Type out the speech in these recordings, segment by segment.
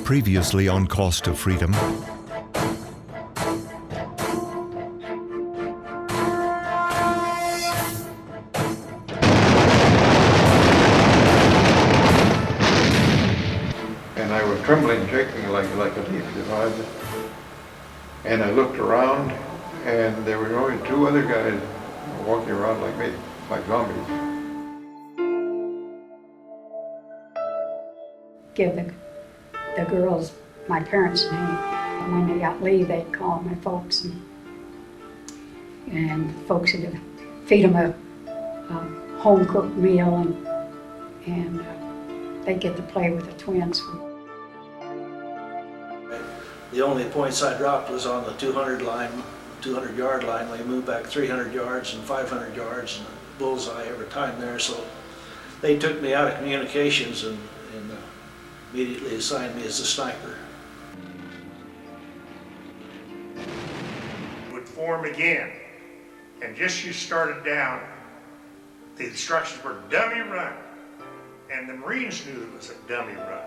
Previously on Cost of Freedom. And I was trembling, shaking like a leaf. And I looked around, and there were only two other guys walking around like me, like zombies. Give the girls my parents' name. When they got leave, they'd call my folks, and folks would feed them a home-cooked meal, and they'd get to play with the twins. The only points I dropped was on the 200-yard line. They moved back 300 yards and 500 yards, and a bullseye every time there. So they took me out of communications and immediately assigned me as a sniper. Would form again, and just you started down, the instructions were dummy run, and the Marines knew it was a dummy run.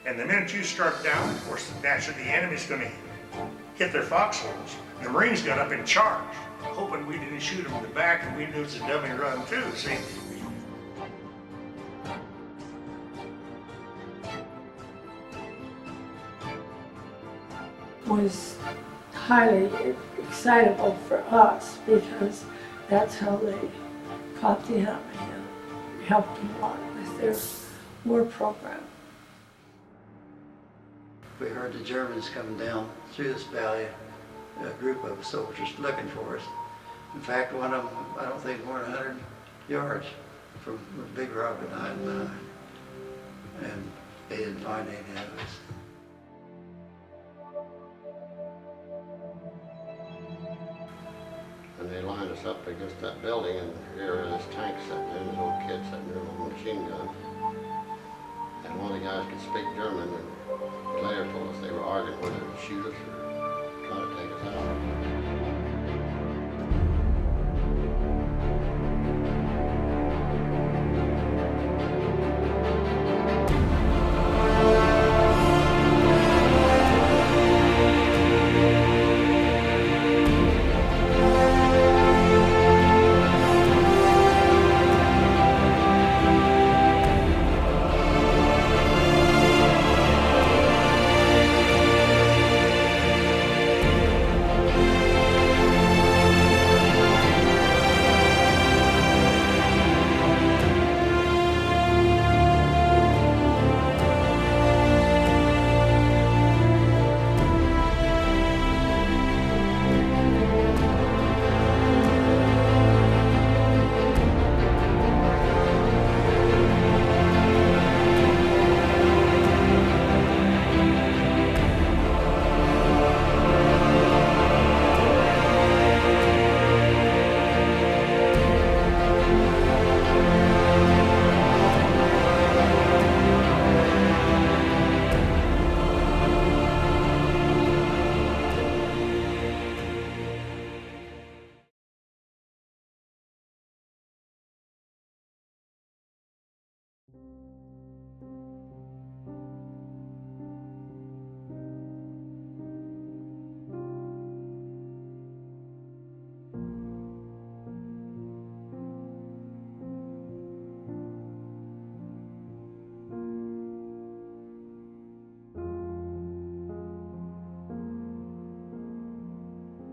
And the minute you start down, of course, naturally the enemy's going to hit their foxholes. The Marines got up and charged, hoping we didn't shoot them in the back, and we knew it was a dummy run too, see? Was highly excitable for us because that's how they caught the enemy and helped them a lot with their war program. We heard the Germans coming down through this valley, a group of soldiers looking for us. In fact, one of them, I don't think more than 100 yards from a big rock hiding behind. And they didn't find any of us. And they lined us up against that building, and here this tank sitting there, and this old kid sitting there with a machine gun. And one of the guys could speak German, and he later told us they were arguing whether to shoot us or try to take us out.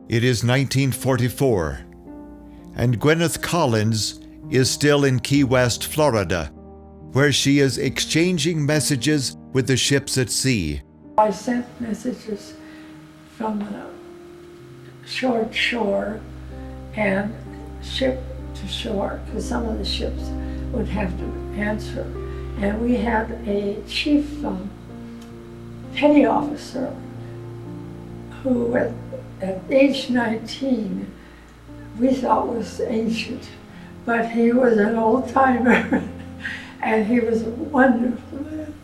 It is 1944, and Gwyneth Collins is still in Key West, Florida, where she is exchanging messages with the ships at sea. I sent messages from shore to shore and ship to shore, because some of the ships would have to answer. And we had a chief petty officer who at age 19 we thought was ancient, but he was an old timer and he was a wonderful man.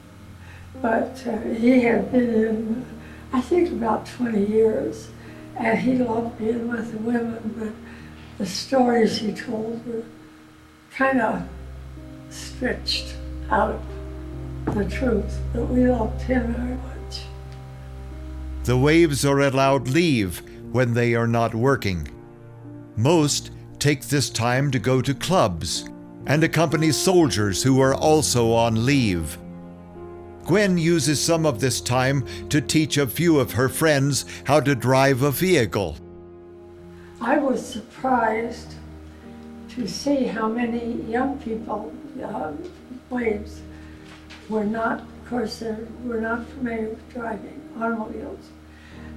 But he had been in, I think, about 20 years, and he loved being with the women, but the stories he told were kind of stretched out of the truth. But we loved him very much. The waves are allowed leave when they are not working. Most take this time to go to clubs and accompany soldiers who are also on leave. Gwen uses some of this time to teach a few of her friends how to drive a vehicle. I was surprised to see how many young people, waves, were not, of course, were not familiar with driving automobiles.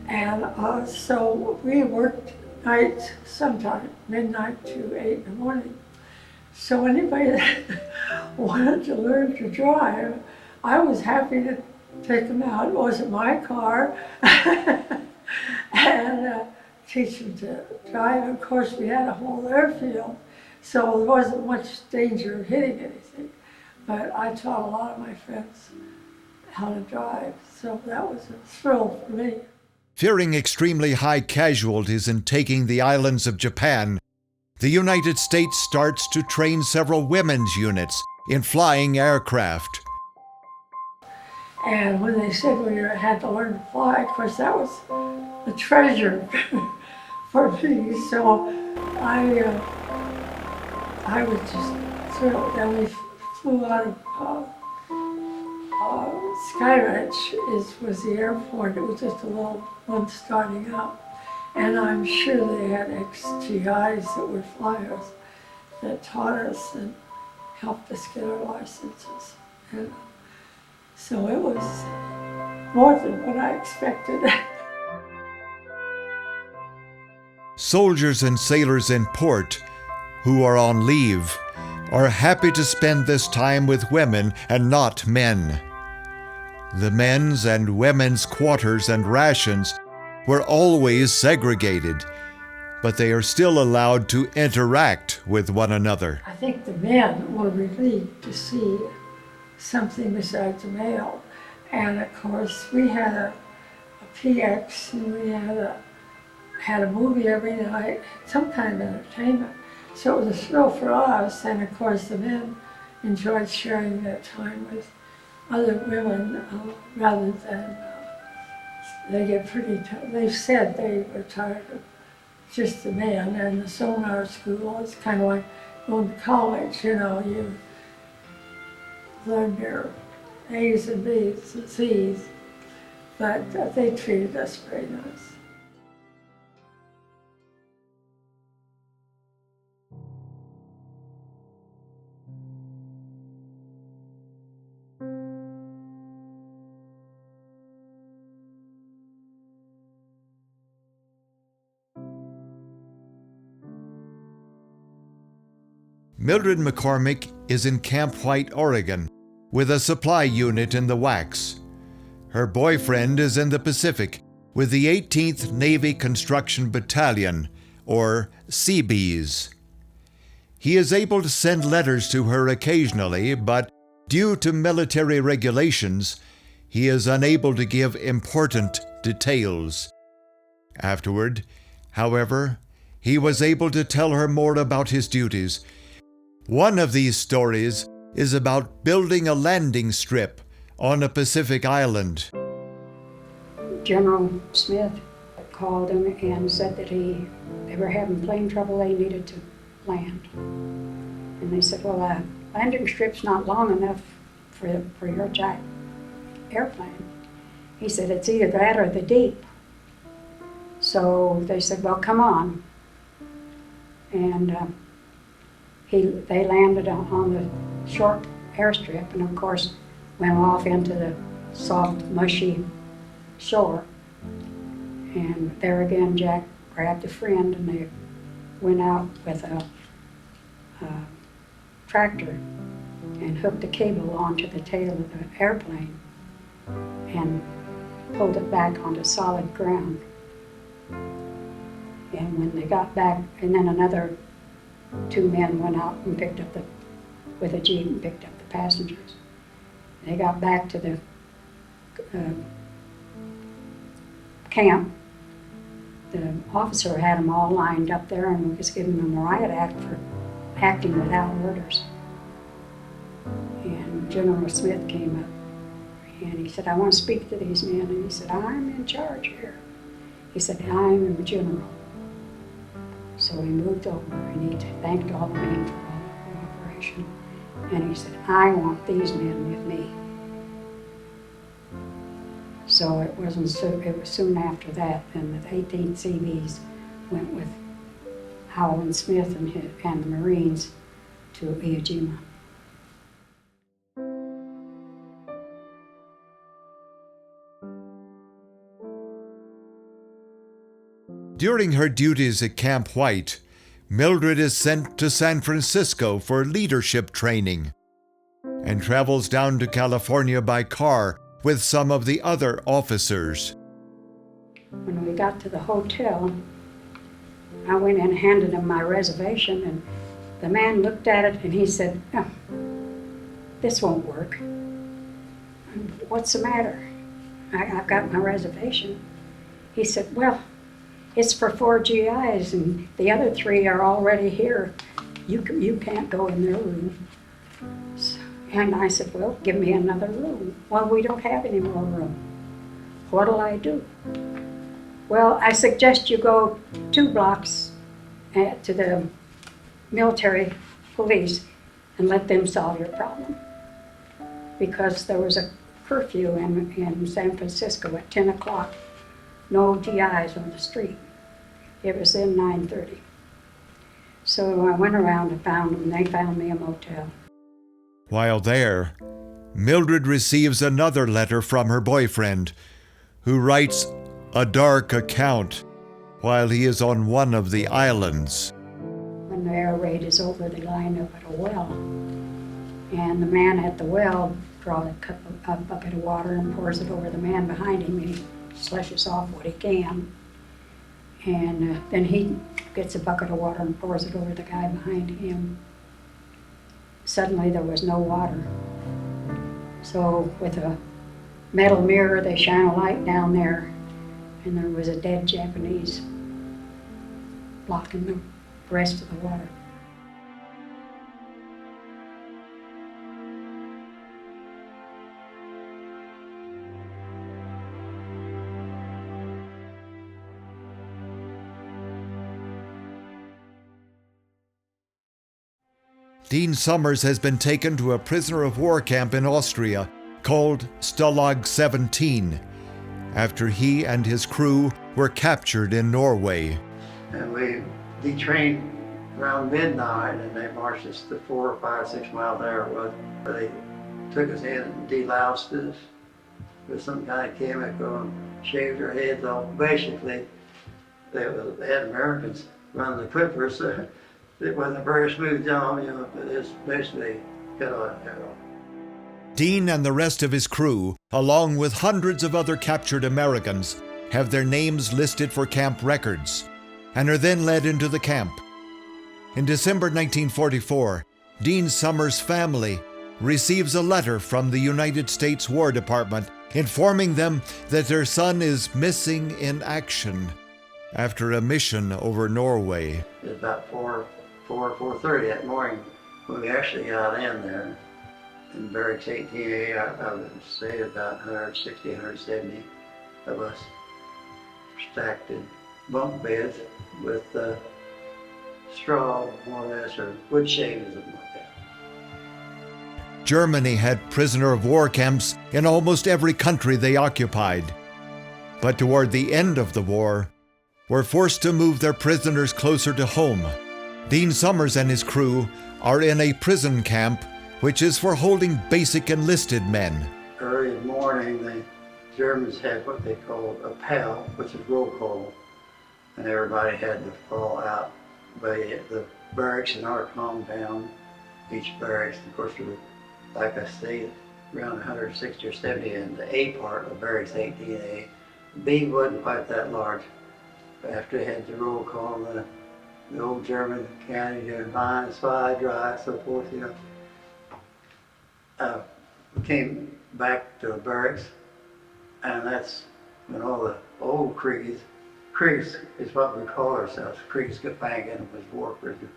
And so we worked nights, sometime midnight to 8 in the morning. So anybody that wanted to learn to drive, I was happy to take them out. It wasn't my car. And teach them to drive. Of course, we had a whole airfield, so there wasn't much danger of hitting anything. But I taught a lot of my friends how to drive, so that was a thrill for me. Fearing extremely high casualties in taking the islands of Japan, the United States starts to train several women's units in flying aircraft. And when they said we had to learn to fly, of course, that was a treasure for me. So I was just thrilled. And we flew out of Sky Ranch was the airport. It was just a little one starting up. And I'm sure they had ex-GIs that were flyers that taught us and helped us get our licenses. And so it was more than what I expected. Soldiers and sailors in port who are on leave are happy to spend this time with women and not men. The men's and women's quarters and rations were always segregated, but they are still allowed to interact with one another. I think the men were relieved to see something besides a male. And of course, we had a PX, and we had a movie every night, some kind of entertainment. So it was a thrill for us, and of course the men enjoyed sharing their time with other women rather than they get pretty, they've said they were tired of just the men. And the sonar school is kind of like going to college, you know, you learn your A's and B's and C's, but they treated us very nice. Mildred McCormick is in Camp White, Oregon, with a supply unit in the WACS. Her boyfriend is in the Pacific with the 18th Navy Construction Battalion, or Seabees. He is able to send letters to her occasionally, but due to military regulations, he is unable to give important details. Afterward, however, he was able to tell her more about his duties. One of these stories is about building a landing strip on a Pacific island. General Smith called him and said that they were having plane trouble, they needed to land. And they said, well, a landing strip's not long enough for your giant airplane. He said, it's either that or the deep. So they said, well, come on. And they landed on the short airstrip, and of course went off into the soft, mushy shore. And there again, Jack grabbed a friend, and they went out with a tractor and hooked the cable onto the tail of the airplane and pulled it back onto solid ground. And when they got back, and then another two men went out and picked up with a jeep and picked up the passengers. They got back to the camp. The officer had them all lined up there and was giving them a riot act for acting without orders. And General Smith came up. And he said, I want to speak to these men. And he said, I'm in charge here. He said, I'm a general. So he moved over and he thanked all the men for all the cooperation. And he said, I want these men with me. So it was soon after that, and the 18th CVs went with Howell and Smith and the Marines to Iwo Jima. During her duties at Camp White, Mildred is sent to San Francisco for leadership training and travels down to California by car with some of the other officers. When we got to the hotel, I went and handed him my reservation, and the man looked at it and he said, oh, this won't work. What's the matter? I've got my reservation. He said, well, it's for 4 GIs and the other 3 are already here. You can't go in their room. So, and I said, well, give me another room. Well, we don't have any more room. What'll I do? Well, I suggest you go 2 blocks to the military police and let them solve your problem. Because there was a curfew in San Francisco at 10 o'clock. No GIs on the street. It was then 9:30. So I went around and found them, and they found me a motel. While there, Mildred receives another letter from her boyfriend, who writes a dark account while he is on one of the islands. When the air raid is over, they line up at a well. And the man at the well draws a bucket of water and pours it over the man behind him, and he slushes off what he can. And then he gets a bucket of water and pours it over the guy behind him. Suddenly there was no water. So with a metal mirror, they shine a light down there, and there was a dead Japanese blocking the rest of the water. Dean Sommers has been taken to a prisoner of war camp in Austria called Stalag 17 after he and his crew were captured in Norway. And we detrained around midnight, and they marched us to 4 or 5, 6 miles there it was. They took us in and deloused us with some kind of chemical and shaved our heads off. Basically, they had Americans run the clippers. It wasn't a very smooth job, but it's basically cut off. Dean and the rest of his crew, along with hundreds of other captured Americans, have their names listed for camp records and are then led into the camp. In December 1944, Dean Sommers' family receives a letter from the United States War Department informing them that their son is missing in action after a mission over Norway. It was about 4:30 that morning when we actually got in there. In Barracks 18A, I would say about 160, 170 of us stacked in bunk beds with straw, more or less, or wood shavings, something like that. Germany had prisoner of war camps in almost every country they occupied. But toward the end of the war, were forced to move their prisoners closer to home. Dean Sommers and his crew are in a prison camp which is for holding basic enlisted men. Early morning, the Germans had what they called a PAL, which is roll call, and everybody had to fall out by the barracks in our compound. Each barracks, of course, was, like I say, around 160 or 70 in the A part of Barracks 18A. B wasn't quite that large. After they had the roll call, the old German county, mine, spy, dry, so forth, we came back to the barracks, and that's when all the old Kriegs is what we call ourselves. Kriegsgefangene was war prisoners.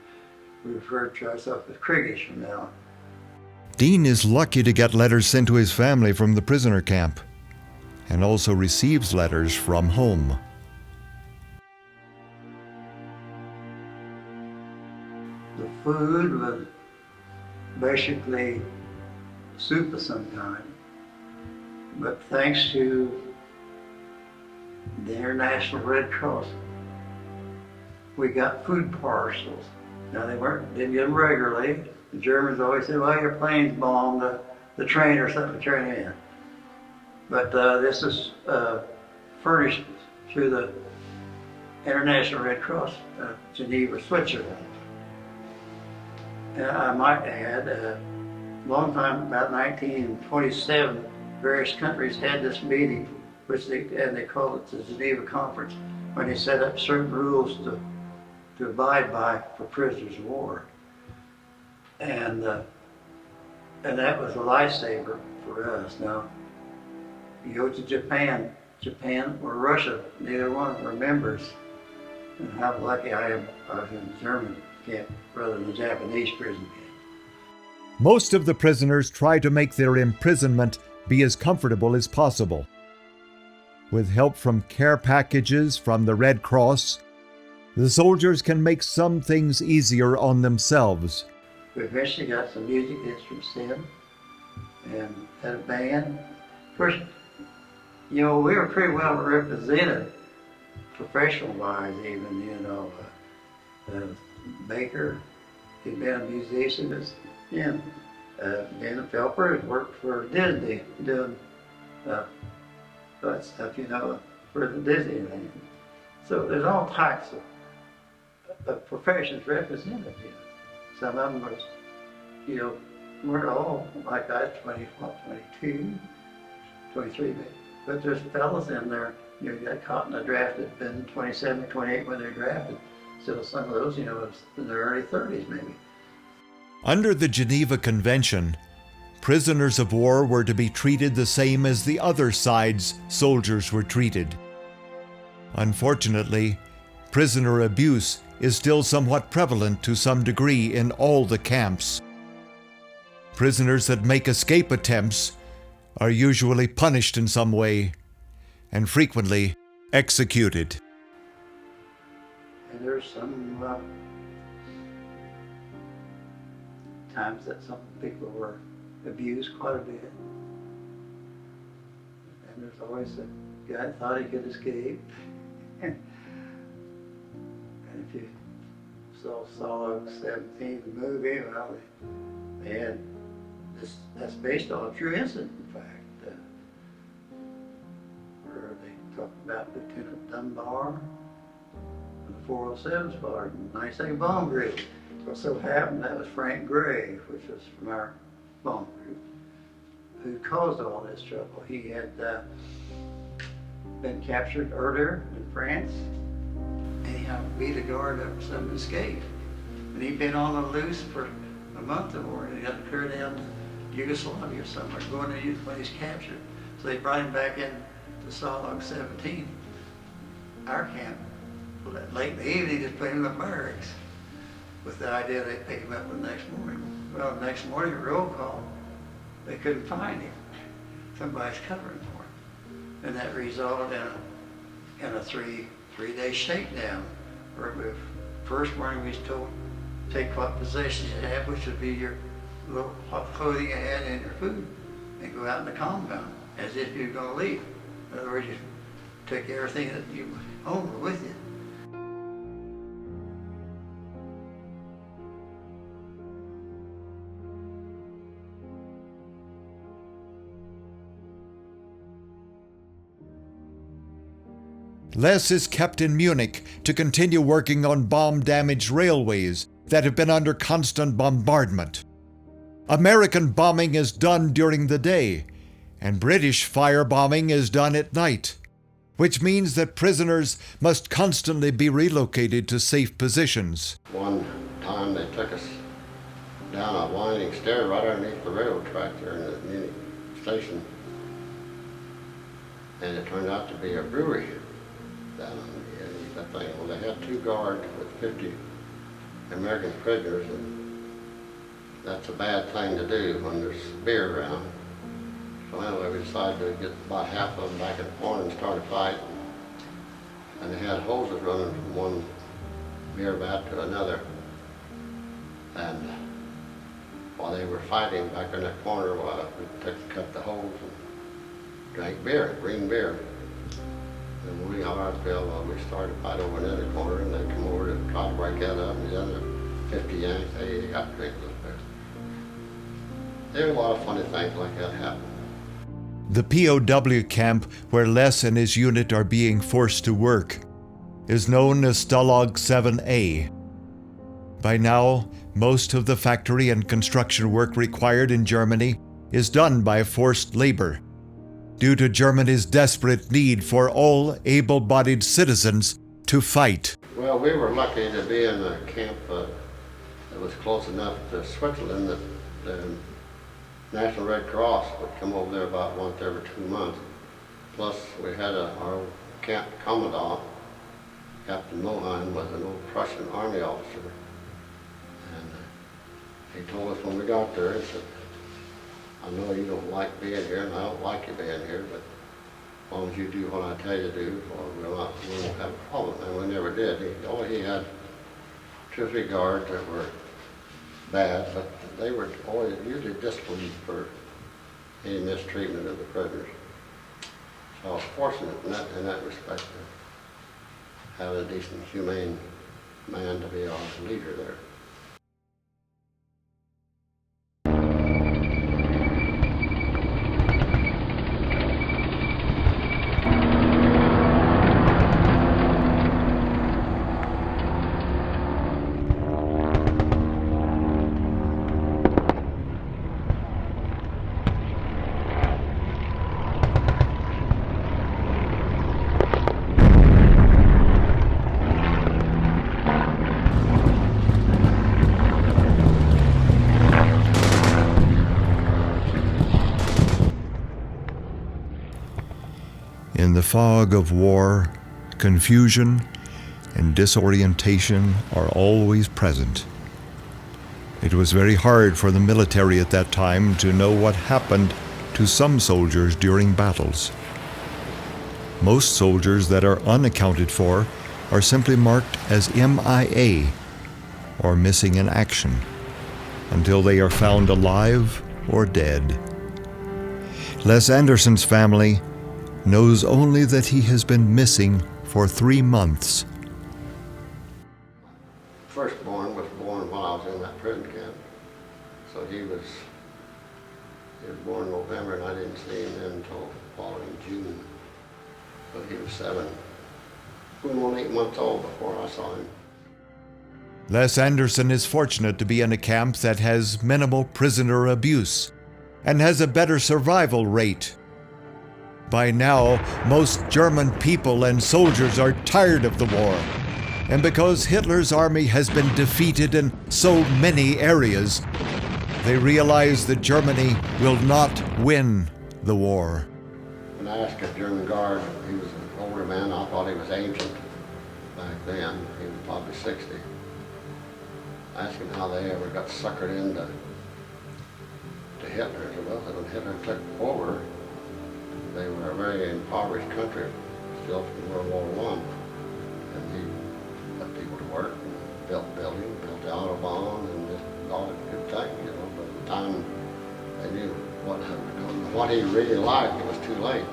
We referred to ourselves as Kriegish from now on. Dean is lucky to get letters sent to his family from the prisoner camp, and also receives letters from home. The food was basically soup of some kind, but thanks to the International Red Cross, we got food parcels. Now didn't get them regularly. The Germans always said, well, your plane's bombed the train or something to turn in. But this is furnished through the International Red Cross, Geneva, Switzerland. And I might add, a long time, about 1927, various countries had this meeting, and they called it the Geneva Conference, when they set up certain rules to abide by for prisoners of war. And that was a lifesaver for us. Now, you go to Japan or Russia, neither one of them are members. And how lucky I am, I was in a German camp rather than a Japanese prison camp. Most of the prisoners try to make their imprisonment be as comfortable as possible. With help from care packages from the Red Cross, the soldiers can make some things easier on themselves. We eventually got some music instruments in and had a band. Of course, we were pretty well represented, professional-wise even, Baker, he'd been a musician, and Dan Felper had worked for Disney, doing that stuff, for the Disneyland. So there's all types of professions represented here. Some of them was, weren't all like that, 22, 23 maybe. But there's fellas in there, you got caught in the draft that been 27, 28 when they're drafted. So some of those, was in their early 30s maybe. Under the Geneva Convention, prisoners of war were to be treated the same as the other side's soldiers were treated. Unfortunately, prisoner abuse is still somewhat prevalent to some degree in all the camps. Prisoners that make escape attempts are usually punished in some way and frequently executed. And there's some times that some people were abused quite a bit. And there's always a guy that thought he could escape. And if you saw Solog 17, the movie, well, they had this, that's based on a true incident, in fact, where they talk about Lieutenant Dunbar and the 407 Squadron, 92nd Bomb Group. What so happened, that was Frank Gray, which was from our bomb group, who caused all this trouble. He had been captured earlier in France. Anyhow, beat a guard up, some escaped. And he'd been on the loose for a month or more. He got to clear down to Yugoslavia somewhere, going to when he's captured. So they brought him back in to Solog 17, our camp. Late in the evening, just put him in the barracks with the idea they'd pick him up the next morning. Well, the next morning, roll call, they couldn't find him. Somebody's covering for him. And that resulted in a three-day shakedown. Where first morning we was told, take what possessions you have, which would be your little hot clothing you had and your food, and go out in the compound as if you were going to leave. In other words, you took everything that you owned with you. Les is kept in Munich to continue working on bomb-damaged railways that have been under constant bombardment. American bombing is done during the day, and British firebombing is done at night, which means that prisoners must constantly be relocated to safe positions. One time they took us down a winding stair right underneath the railroad track there in the Munich station, and it turned out to be a brewery down in that thing. Well, they had 2 guards with 50 American prisoners, and that's a bad thing to do when there's beer around. So anyway, we decided to get about half of them back in the corner and start a fight. And they had hoses running from one beer vat to another. And while they were fighting back in that corner, we cut the hose and drank beer, green beer. And when we got our fill, we started a fight over in the other corner, and they come over to try to break that up, and the other 50 Yanks, they got to drink a little bit. There were a lot of funny things like that happen. The POW camp where Les and his unit are being forced to work is known as Stalag 7A. By now, most of the factory and construction work required in Germany is done by forced labor, due to Germany's desperate need for all able-bodied citizens to fight. Well, we were lucky to be in a camp that was close enough to Switzerland that the National Red Cross would come over there about once every 2 months. Plus, we had our camp commandant, Captain Mohan, was an old Prussian army officer. And he told us when we got there, he said, I know you don't like being here, and I don't like you being here, but as long as you do what I tell you to do, we won't have a problem. And we never did. He had 2 or 3 guards that were bad, but they were always usually disciplined for any mistreatment of the prisoners. So I was fortunate in that respect to have a decent, humane man to be our leader there. In the fog of war, confusion and disorientation are always present. It was very hard for the military at that time to know what happened to some soldiers during battles. Most soldiers that are unaccounted for are simply marked as MIA, or missing in action, until they are found alive or dead. Les Anderson's family knows only that he has been missing for 3 months. Firstborn was born while I was in that prison camp. So he was born in November, and I didn't see him then until following June. But he was 7. He was only 8 months old before I saw him. Les Anderson is fortunate to be in a camp that has minimal prisoner abuse and has a better survival rate. By now, most German people and soldiers are tired of the war, and because Hitler's army has been defeated in so many areas, they realize that Germany will not win the war. When I asked a German guard, he was an older man, I thought he was ancient back then, he was probably 60. I asked him how they ever got suckered into Hitler. He said, well, when Hitler took over, they were a very impoverished country, still from World War I. And he put people to work and built buildings, built the Autobahn, and just thought it a good thing, you know. But by the time they knew what he really liked, it was too late.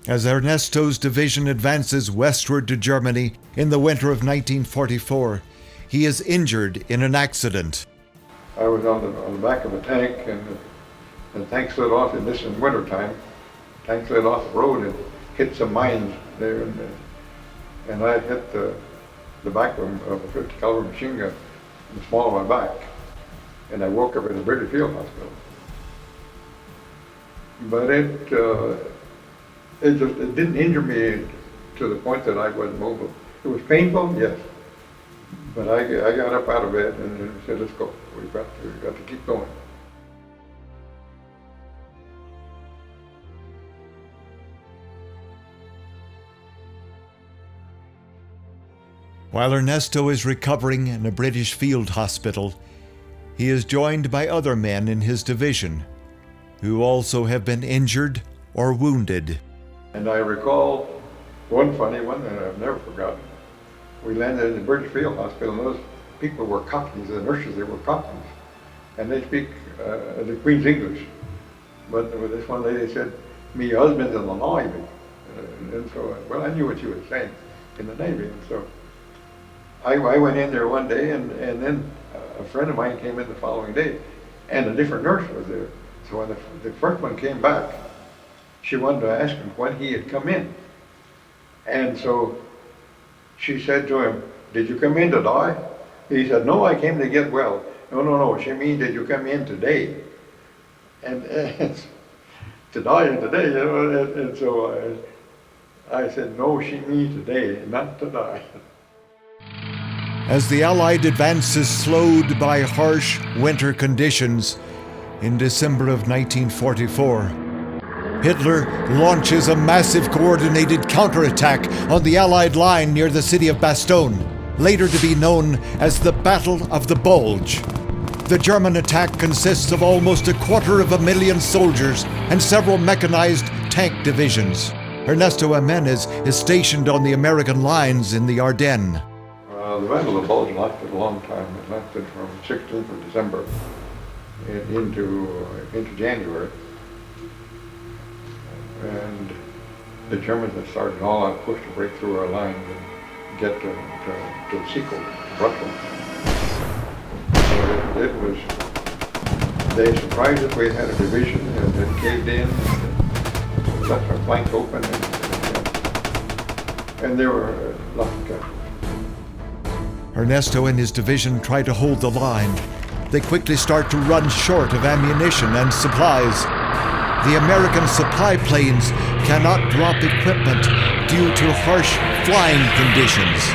As Ernesto's division advances westward to Germany in the winter of 1944, he is injured in an accident. I was on the back of a tank, and the tank slid off, and this in wintertime. The tank slid off the road and hit some mines there, and I hit the back of a 50 caliber machine gun in the small of my back, and I woke up in the British Field Hospital. But it didn't injure me to the point that I wasn't mobile. It It was painful, yes. But I got up out of bed and said, let's go. We've got to keep going. While Ernesto is recovering in a British field hospital, he is joined by other men in his division who also have been injured or wounded. And I recall one funny one that I've never forgotten. We landed in the British field hospital, and those people were Cockneys, the nurses, they were Cockneys. And they speak the Queen's English. But this one lady said, "Me husband's in the Navy." And so, well, I knew what she was saying, in the Navy. And so I went in there one day, and then a friend of mine came in the following day, and a different nurse was there. So when the first one came back, she wanted to ask him when he had come in. And so she said to him, "Did you come in to die?" He said, "No, I came to get well." No, she means, "Did you come in today?" And to die today, you know, and so I said, "No, she means today, not to die." As the Allied advance is slowed by harsh winter conditions, in December of 1944, Hitler launches a massive coordinated counterattack on the Allied line near the city of Bastogne, later to be known as the Battle of the Bulge. The German attack consists of almost 250,000 soldiers and several mechanized tank divisions. Ernesto Jimenez is stationed on the American lines in the Ardennes. The Battle of the Bulge lasted a long time. It lasted from 16th of December into January. And the Germans had started all out push to break through our lines and get to Sico, Brussels. So it was, they surprised us. We had a division that caved in, and left our flank open, and there were lots of casualties. Ernesto and his division try to hold the line. They quickly start to run short of ammunition and supplies. The American supply planes cannot drop equipment due to harsh flying conditions.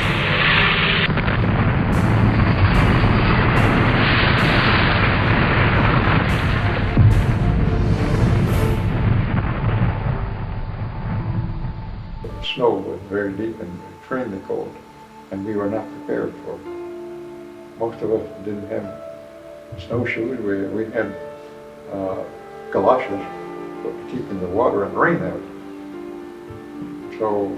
The snow was very deep and extremely cold, and we were not prepared for it. Most of us didn't have snowshoes. We had galoshes for keeping the water and rain out. So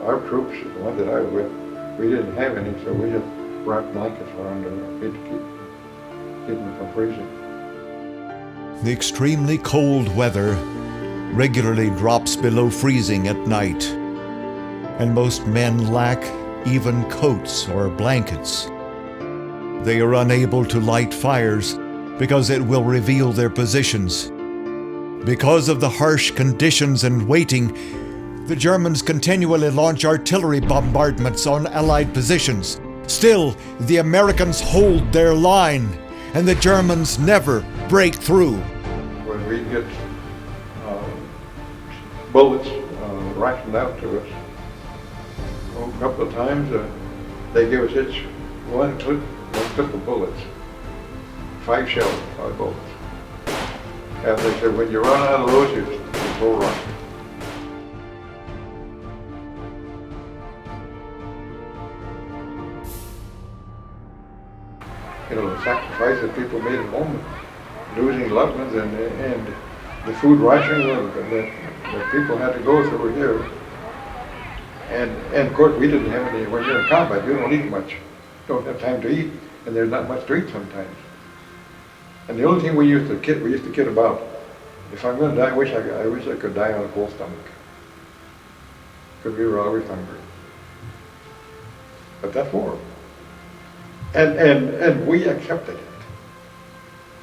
our troops, the ones that I was with, we didn't have any, so we just wrapped blankets around our feet to keep them from freezing. The extremely cold weather regularly drops below freezing at night, and most men lack even coats or blankets. They are unable to light fires because it will reveal their positions. Because of the harsh conditions and waiting, the Germans continually launch artillery bombardments on Allied positions. Still, the Americans hold their line, and the Germans never break through. When we get bullets rationed out to us, a couple of times they give us each one clip of bullets, 5 shells, 5 bullets. And they said, when you run out of those, you go run. You know, the sacrifice that people made at home, losing loved ones, and the food rationing that people had to go through here. And of course, we didn't have any. When you're in combat, you don't eat much. Don't have time to eat, and there's not much to eat sometimes. And the only thing we used to kid about, if I'm going to die, I wish I could die on a full stomach, because we were always hungry. But that's war, and we accepted it.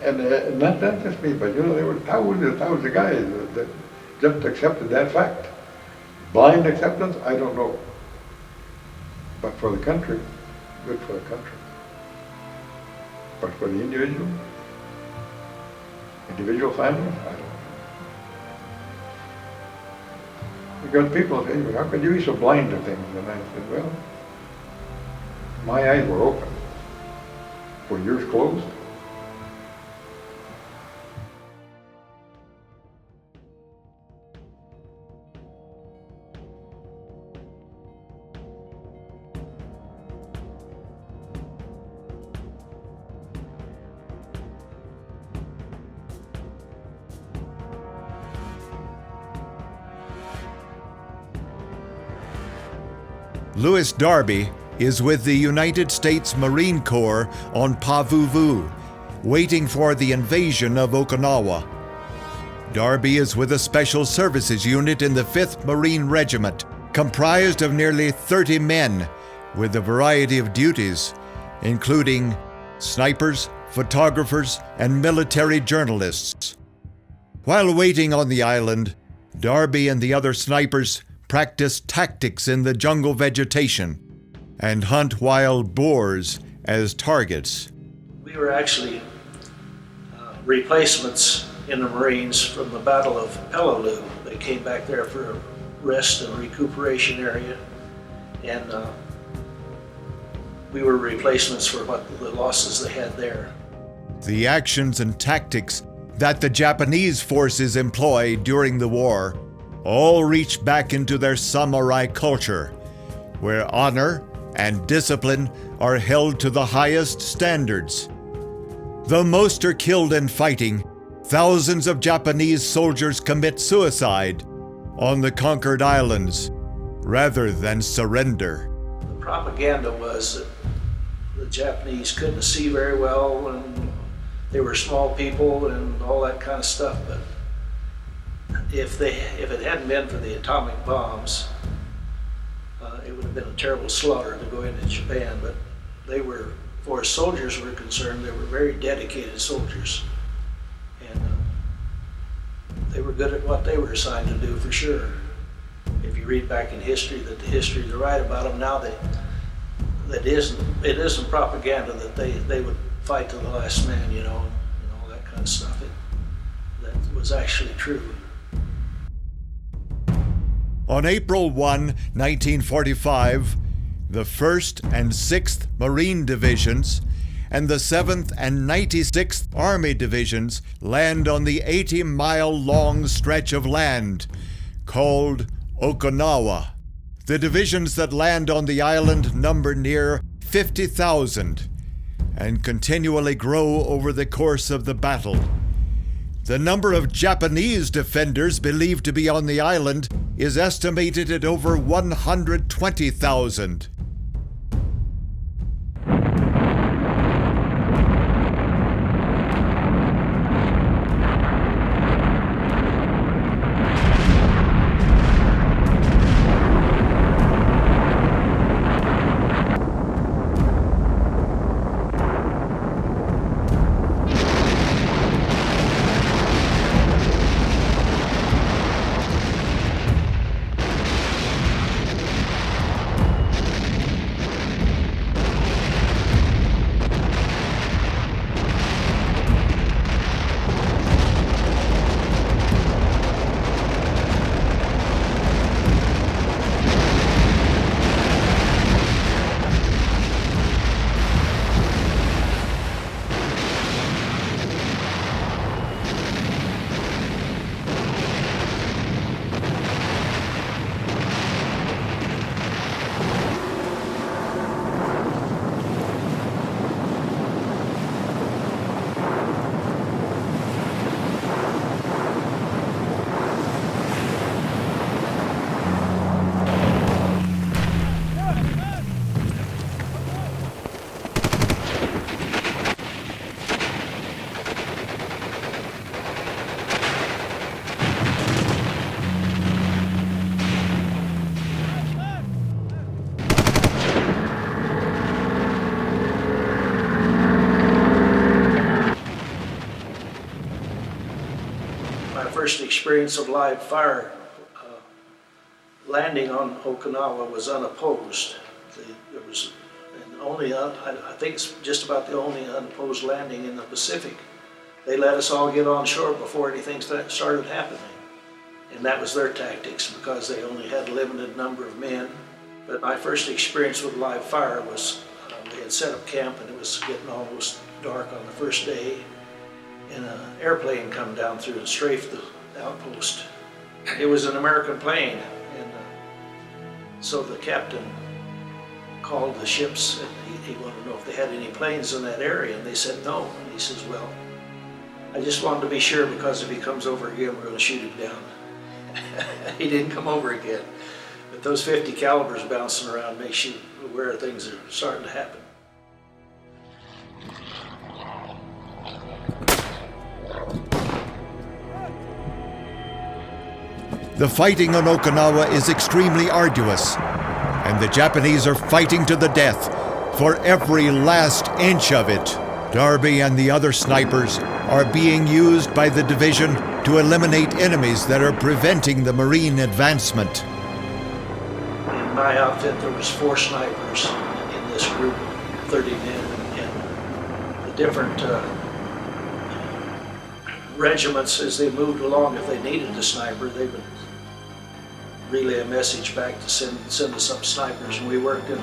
And not just me, but you know, there were thousands of guys that just accepted that fact. Blind acceptance, I don't know. But for the country, good for the country. But for the individual family, I don't know. Because people say, how could you be so blind to things? And I said, well, my eyes were open. Were yours closed? Louis Darby is with the United States Marine Corps on Pavuvu, waiting for the invasion of Okinawa. Darby is with a Special Services unit in the 5th Marine Regiment, comprised of nearly 30 men with a variety of duties, including snipers, photographers, and military journalists. While waiting on the island, Darby and the other snipers practice tactics in the jungle vegetation and hunt wild boars as targets. We were actually replacements in the Marines from the Battle of Pueblo. They came back there for a rest and recuperation area, and we were replacements for what the losses they had there. The actions and tactics that the Japanese forces employed during the war all reach back into their samurai culture, where honor and discipline are held to the highest standards. Though most are killed in fighting, thousands of Japanese soldiers commit suicide on the conquered islands rather than surrender. The propaganda was that the Japanese couldn't see very well and they were small people and all that kind of stuff, but if it hadn't been for the atomic bombs, it would have been a terrible slaughter to go into Japan. But they were, as far as soldiers were concerned, they were very dedicated soldiers, and they were good at what they were assigned to do for sure. If you read back in history, that the history they write about them now, it isn't propaganda that they would fight to the last man, and all that kind of stuff. That was actually true. On April 1, 1945, the 1st and 6th Marine Divisions and the 7th and 96th Army Divisions land on the 80-mile-long stretch of land called Okinawa. The divisions that land on the island number near 50,000 and continually grow over the course of the battle. The number of Japanese defenders believed to be on the island is estimated at over 120,000. First experience of live fire landing on Okinawa was unopposed. There was I think it's just about the only unopposed landing in the Pacific. They let us all get on shore before anything started happening. And And that was their tactics because they only had a limited number of men. But my first experience with live fire was they had set up camp and it was getting almost dark on the first day. And an airplane come down through and strafed the outpost. It was an American plane. And so the captain called the ships and he wanted to know if they had any planes in that area. And they said no. And he says, well, I just wanted to be sure because if he comes over again, we're going to shoot him down. He didn't come over again. But those 50 calibers bouncing around makes you aware things are starting to happen. The fighting on Okinawa is extremely arduous, and the Japanese are fighting to the death for every last inch of it. Darby and the other snipers are being used by the division to eliminate enemies that are preventing the Marine advancement. In my outfit, there was 4 snipers in this group, 30 men, and the different regiments, as they moved along, if they needed a sniper, they would relay a message back to send us up snipers, and we worked in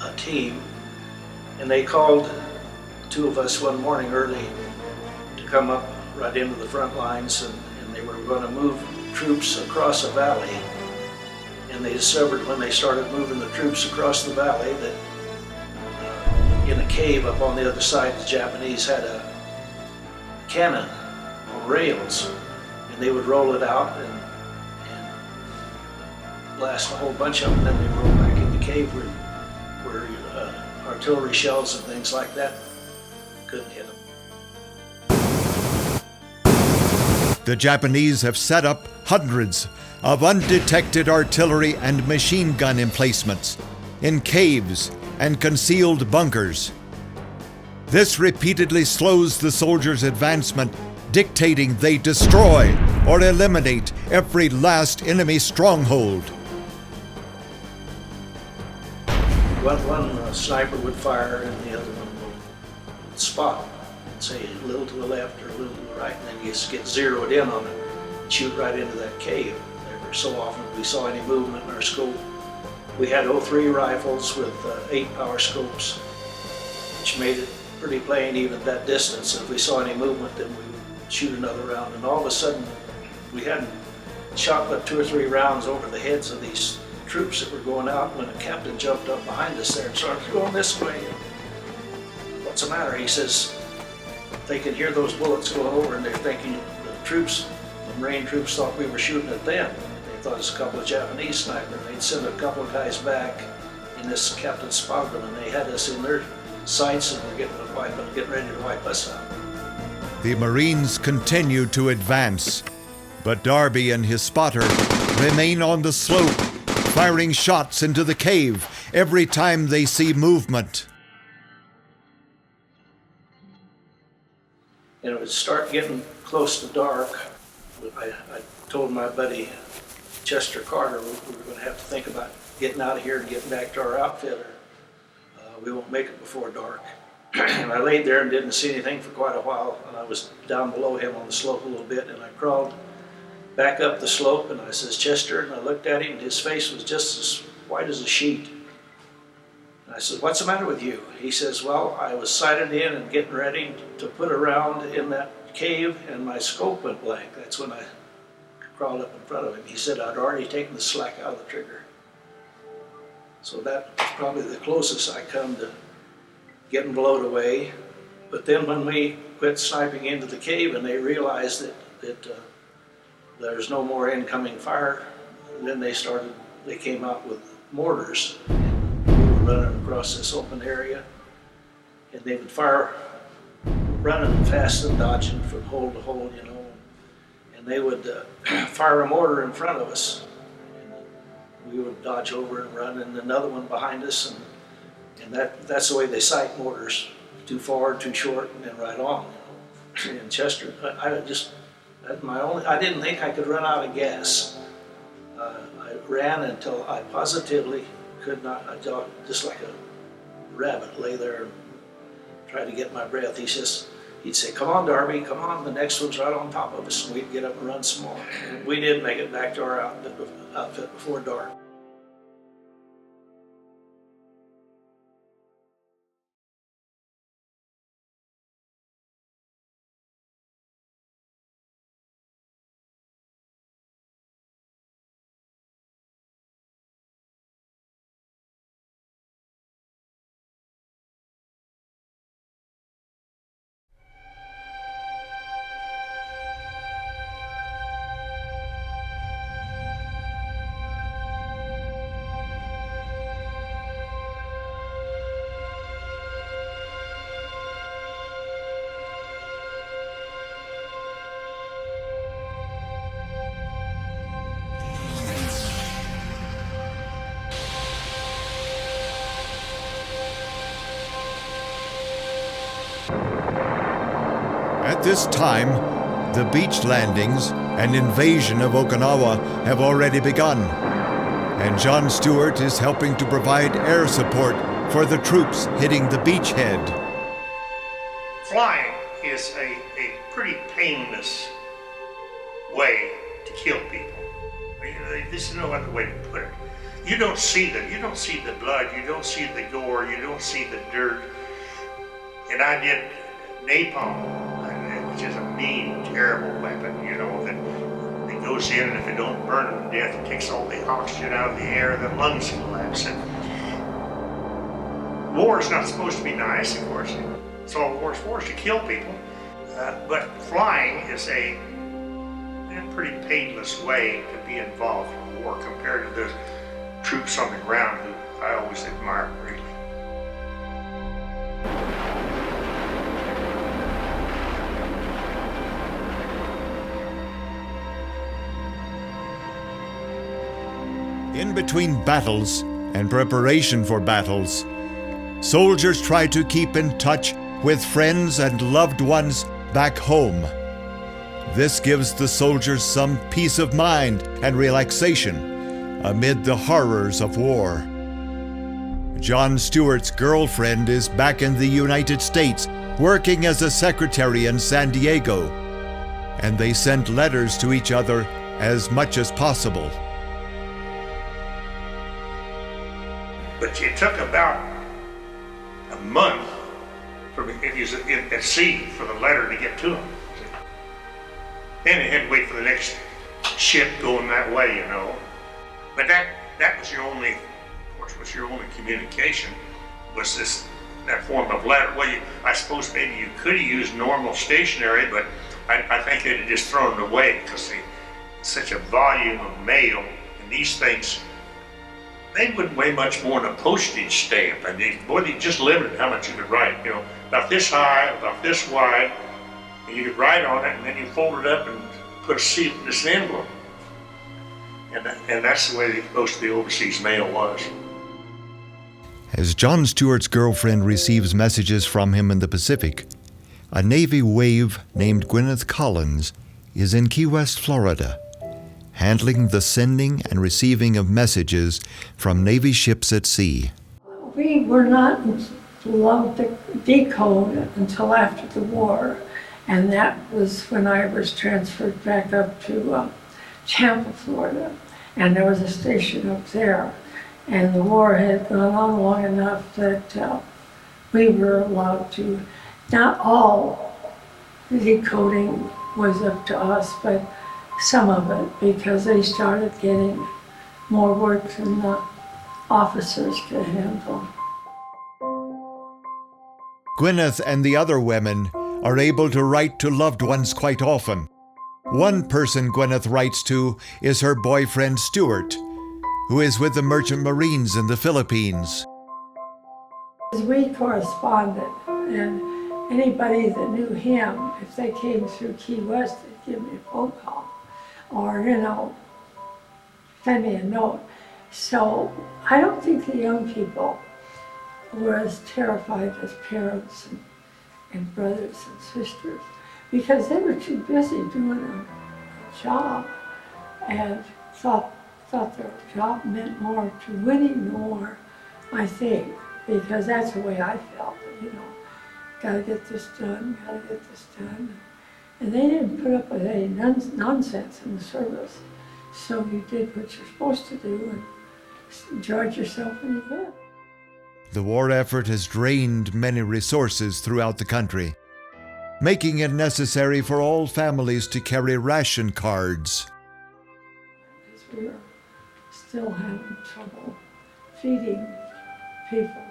a team. And they called 2 of us one morning early to come up right into the front lines, and they were going to move troops across a valley. And they discovered when they started moving the troops across the valley that in a cave up on the other side, the Japanese had a cannon on rails, and they would roll it out and blast a whole bunch of them, and then they roll back in the cave where artillery shells and things like that couldn't hit them. The Japanese have set up hundreds of undetected artillery and machine gun emplacements in caves and concealed bunkers. This repeatedly slows the soldiers' advancement, dictating they destroy or eliminate every last enemy stronghold. One sniper would fire and the other one would spot, say a little to the left or a little to the right, and then you just get zeroed in on it and shoot right into that cave. Every so often we saw any movement in our scope. We had 03 rifles with 8 power scopes, which made it pretty plain even at that distance. If we saw any movement, then we would shoot another round, and all of a sudden we hadn't shot but 2 or 3 rounds over the heads of these troops that were going out when a captain jumped up behind us there and started going this way. What's the matter? He says they could hear those bullets going over and they're thinking the troops, the Marine troops, thought we were shooting at them. They thought it was a couple of Japanese snipers. They'd send a couple of guys back, and this captain spotted them, and they had us in their sights and were getting ready to wipe us out. The Marines continue to advance, but Darby and his spotter remain on the slope, firing shots into the cave every time they see movement. And it would start getting close to dark. I told my buddy Chester Carter we were going to have to think about getting out of here and getting back to our outfitter. We won't make it before dark. And I laid there and didn't see anything for quite a while, and I was down below him on the slope a little bit, and I crawled back up the slope, and I says, Chester, and I looked at him, and his face was just as white as a sheet. And I said, what's the matter with you? He says, well, I was sighted in and getting ready to put a round in that cave, and my scope went blank. That's when I crawled up in front of him. He said I'd already taken the slack out of the trigger. So that was probably the closest I come to getting blown away. But then when we quit sniping into the cave and they realized that there's no more incoming fire, then they came out with mortars. And we were running across this open area, and they would fire, running fast and dodging from hole to hole, you know. And they would fire a mortar in front of us. And we would dodge over and run, and another one behind us, and that's the way they sight mortars: too far, too short, and then right on. You know? And Chester, I didn't think I could run out of gas. I ran until I positively could not. I just like a rabbit lay there and tried to get my breath. He says, he'd say, come on, Darby, come on, the next one's right on top of us, and we'd get up and run some more. And we did make it back to our outfit before dark. At this time, the beach landings and invasion of Okinawa have already begun, and John Stewart is helping to provide air support for the troops hitting the beachhead. Flying is a pretty painless way to kill people. There's no other way to put it. You don't see the blood, you don't see the gore, you don't see the dirt. And I did napalm, which is a mean, terrible weapon, that goes in, and if it don't burn them to death, it takes all the oxygen out of the air, the lungs collapse. And war is not supposed to be nice, of course. It's all war's for, is to kill people. But flying is a pretty painless way to be involved in war compared to the troops on the ground, who I always admire greatly. In between battles and preparation for battles, soldiers try to keep in touch with friends and loved ones back home. This gives the soldiers some peace of mind and relaxation amid the horrors of war. John Stewart's girlfriend is back in the United States, working as a secretary in San Diego, and they sent letters to each other as much as possible. But it took about a month if he was at sea for the letter to get to him. Then he had to wait for the next ship going that way, But that was your only, communication, was that form of letter. Well, I suppose maybe you could have used normal stationery, but I think they'd have just thrown it away because such a volume of mail, and these things, they wouldn't weigh much more than a postage stamp. And they just limited how much you could write. About this high, about this wide, and you could write on it, and then you fold it up and put a seal in this envelope. And that's the way most of the overseas mail was. As John Stewart's girlfriend receives messages from him in the Pacific, a Navy wave named Gwyneth Collins is in Key West, Florida, handling the sending and receiving of messages from Navy ships at sea. We were not allowed to decode until after the war, and that was when I was transferred back up to Tampa, Florida, and there was a station up there, and the war had gone on long enough that we were allowed to, not all the decoding was up to us, but some of it, because they started getting more work than the officers could handle. Gwyneth and the other women are able to write to loved ones quite often. One person Gwyneth writes to is her boyfriend Stewart, who is with the Merchant Marines in the Philippines. We corresponded, and anybody that knew him, if they came through Key West, they'd give me a phone call or, send me a note. So I don't think the young people were as terrified as parents and brothers and sisters, because they were too busy doing a job and thought their job meant more to winning more, I think, because that's the way I felt, gotta get this done, gotta get this done. And they didn't put up with any nonsense in the service. So you did what you're supposed to do and enjoyed yourself when you could. The war effort has drained many resources throughout the country, making it necessary for all families to carry ration cards. Because we were still having trouble feeding people,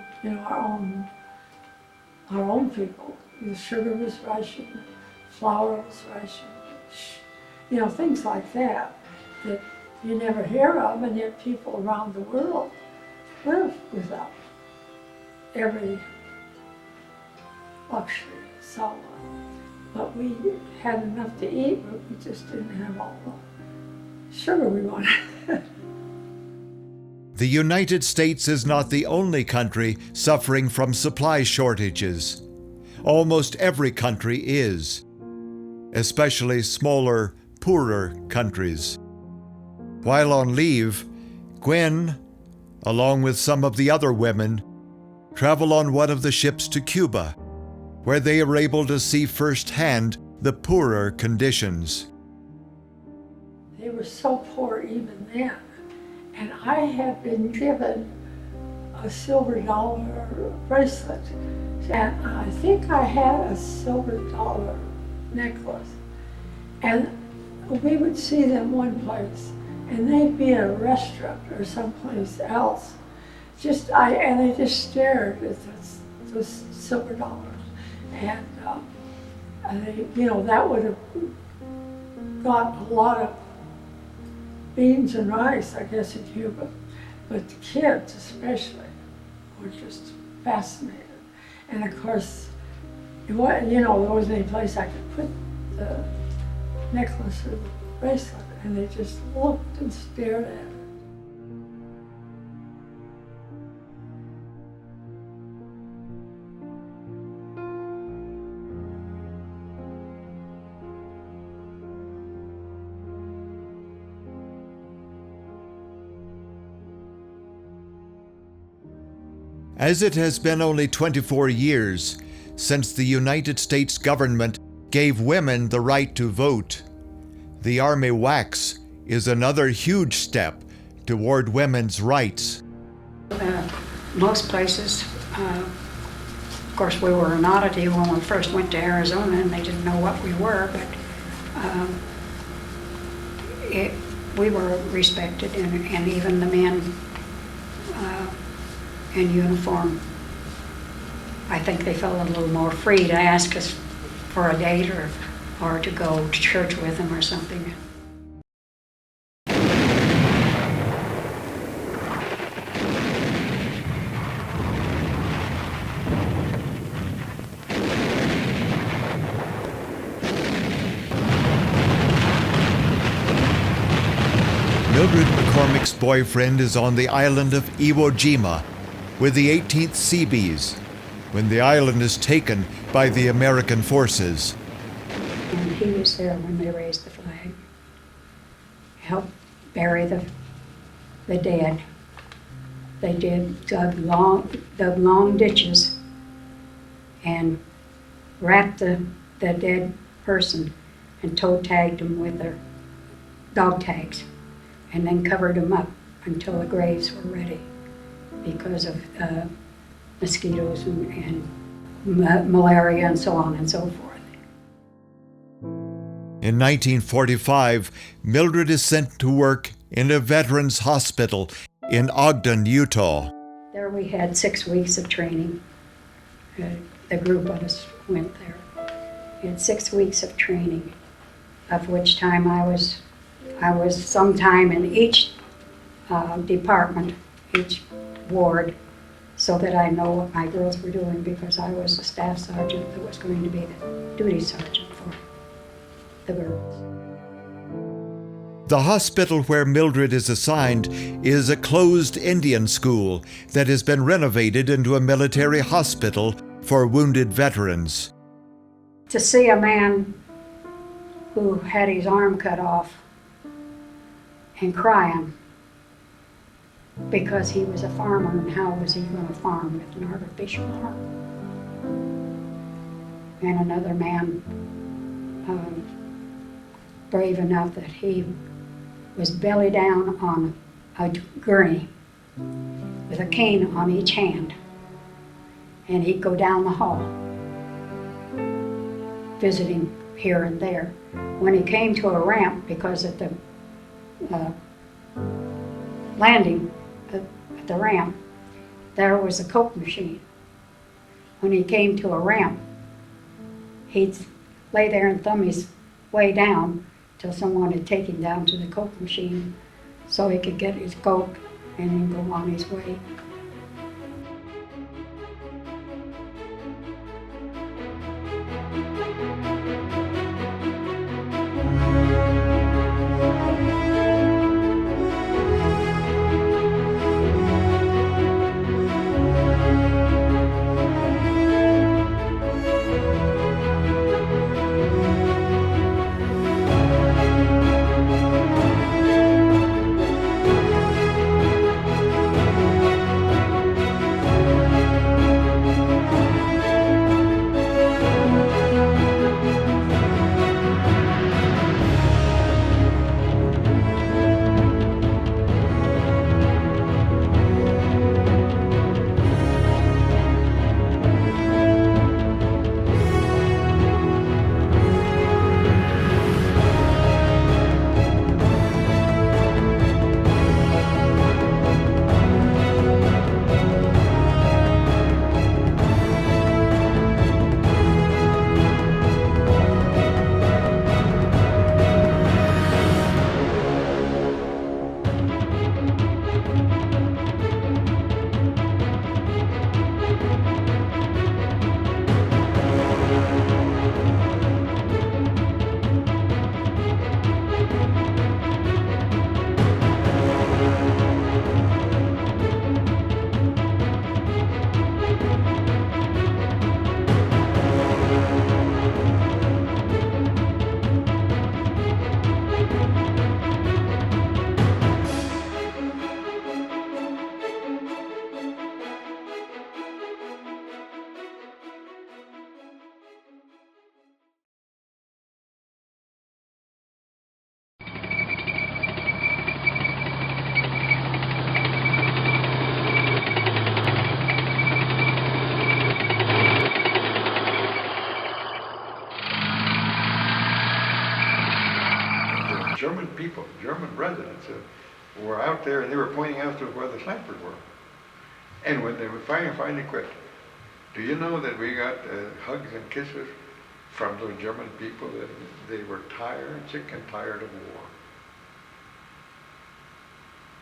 our own people. The sugar was rationed, flour was rationed, things like that you never hear of, and yet people around the world live without every luxury, so but we had enough to eat, but we just didn't have all the sugar we wanted. The United States is not the only country suffering from supply shortages. Almost every country is, especially smaller, poorer countries. While on leave, Gwen, along with some of the other women, travel on one of the ships to Cuba, where they are able to see firsthand the poorer conditions. They were so poor even then. And I had been given a silver dollar bracelet. And I think I had a silver dollar necklace. And we would see them one place, and they'd be at a restaurant or someplace else. And they just stared at those silver dollars. And that would have got a lot of beans and rice, I guess, in Cuba. But the kids especially were just fascinated. And of course, there wasn't any place I could put the necklace or the bracelet, and they just looked and stared at it. As it has been only 24 years since the United States government gave women the right to vote, the Army WACS is another huge step toward women's rights. Most places, of course, we were an oddity when we first went to Arizona, and they didn't know what we were, but we were respected, and even the men in uniform, I think they felt a little more free to ask us for a date or to go to church with them or something. Mildred McCormick's boyfriend is on the island of Iwo Jima with the 18th Seabees when the island is taken by the American forces. And he was there when they raised the flag, helped bury the dead. They dug long ditches and wrapped the dead person and toe tagged them with their dog tags, and then covered them up until the graves were ready because of mosquitoes and malaria and so on and so forth. In 1945, Mildred is sent to work in a veterans hospital in Ogden, Utah. There we had 6 weeks of training. The group of us went there. We had 6 weeks of training, of which time I was sometime in each department, each ward, so that I know what my girls were doing, because I was the staff sergeant that was going to be the duty sergeant for the girls. The hospital where Mildred is assigned is a closed Indian school that has been renovated into a military hospital for wounded veterans. To see a man who had his arm cut off and crying because he was a farmer, and how was he going to farm with an artificial arm? and another man brave enough that he was belly down on a gurney with a cane on each hand, and he'd go down the hall visiting here and there. When he came to a ramp, because at the landing at the ramp, there was a Coke machine. When he came to a ramp, he'd lay there and thumb his way down till someone would take him down to the Coke machine so he could get his Coke and then go on his way. German people, German residents were out there, and they were pointing out to us where the snipers were. And when they were finally quit, do you know that we got hugs and kisses from those German people that they were tired, sick and tired of war?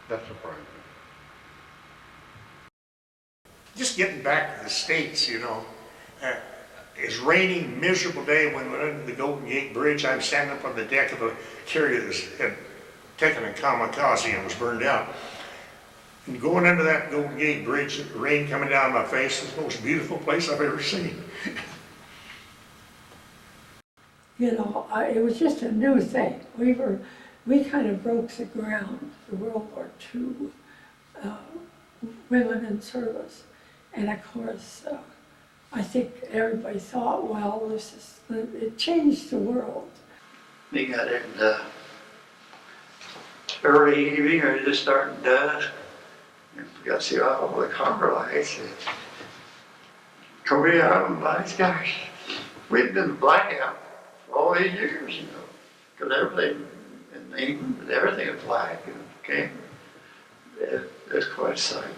That surprised me. Just getting back to the States, you know, it's raining, miserable day when we went under the Golden Gate Bridge. I'm standing up on the deck of a carrier that had taken a kamikaze and was burned out. And going under that Golden Gate Bridge, the rain coming down my face, is the most beautiful place I've ever seen. You know, it was just a new thing. We kind of broke the ground for World War II, women in service. And of course, I think everybody thought, well, it changed the world. We got it in the early evening or just starting dusk. And we got to see all the harbor lights. Korea out in black skies. We've been blackout for all 8 years, you know, because everything in England, everything is black. And it's quite a sight.